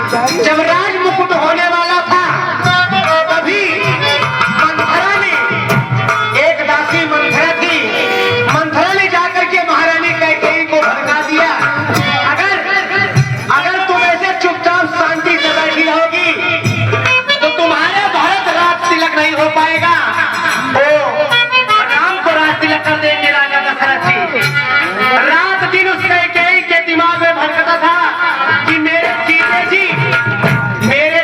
जब राज मुकुट होने वाला था तभी मंथरा ने, एक दासी मंथरा थी, मंथरा ने जाकर के महारानी कैकेयी को भड़का दिया। अगर तुम ऐसे चुपचाप शांति से बैठी रहोगी तो तुम्हारे भारत राज तिलक नहीं हो पाएगा। राम को राज तिलक कर देंगे राजा दशरथ जी। रात दिन उस कैकेयी के दिमाग में भड़कता था कि मेरे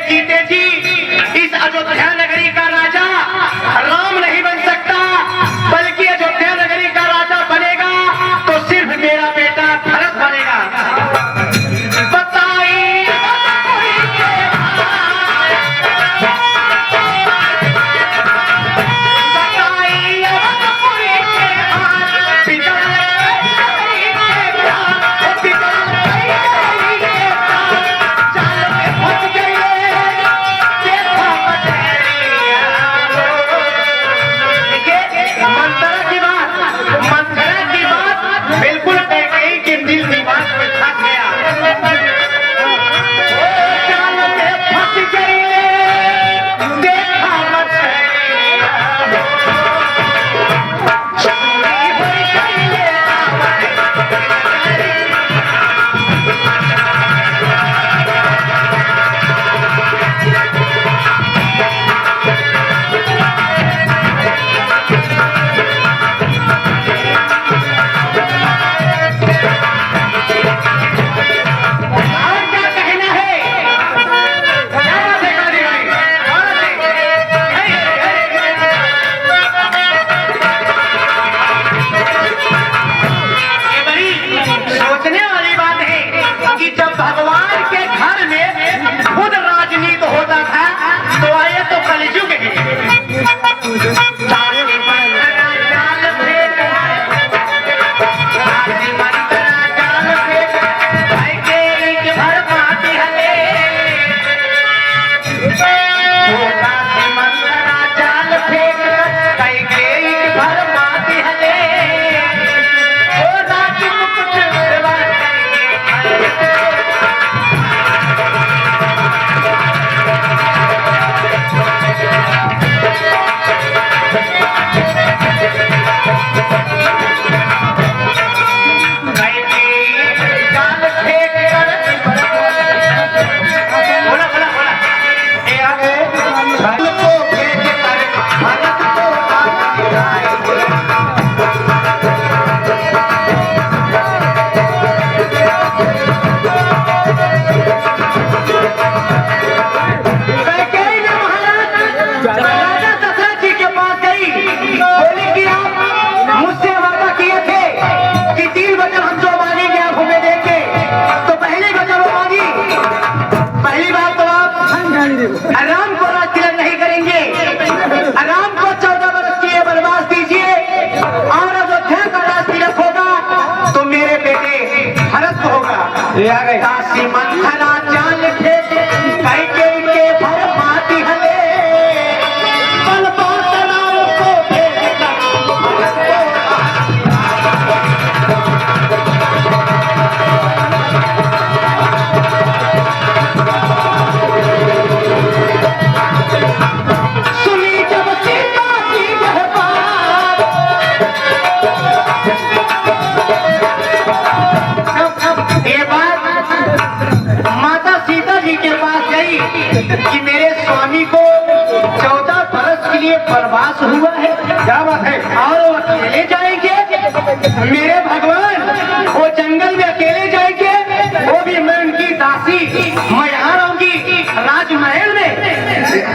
जीते जी इस अयोध्या नगरी का राजा राम नहीं बन सकता, बल्कि अयोध्या नगरी का राजा बनेगा तो सिर्फ मेरा बेटा भरत बनेगा। राम को राज तिलक नहीं करेंगे, राम को 14 वर्ष की वनवास दीजिए और अयोध्या का राज तिलक होगा तो मेरे बेटे भरत को होगा। काशी मंथरा जान फेंके कैकेयी के भरमाती हले कि मेरे स्वामी को 14 बरस के लिए वनवास हुआ है। क्या बात है? और वो अकेले जाएंगे मेरे भगवान, वो जंगल में अकेले जाएंगे, वो भी मैं उनकी दासी, मैं यहाँ रहूंगी राजमहल में।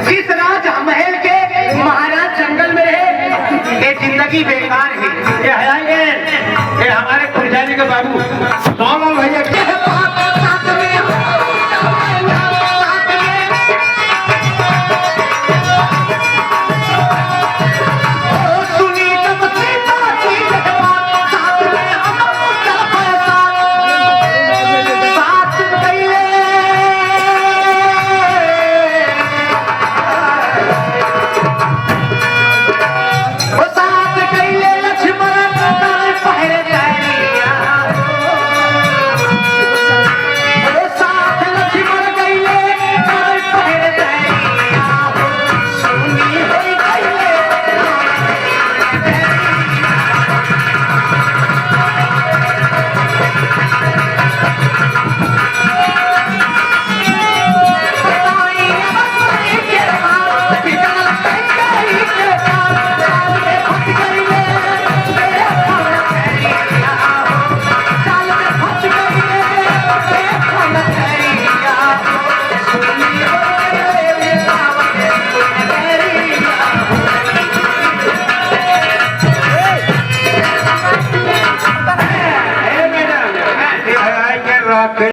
जिस राजमहल के महाराज जंगल में रहे, ये जिंदगी बेकार है। ये हमारे पुरजारी के बाबू सोमल भैया कर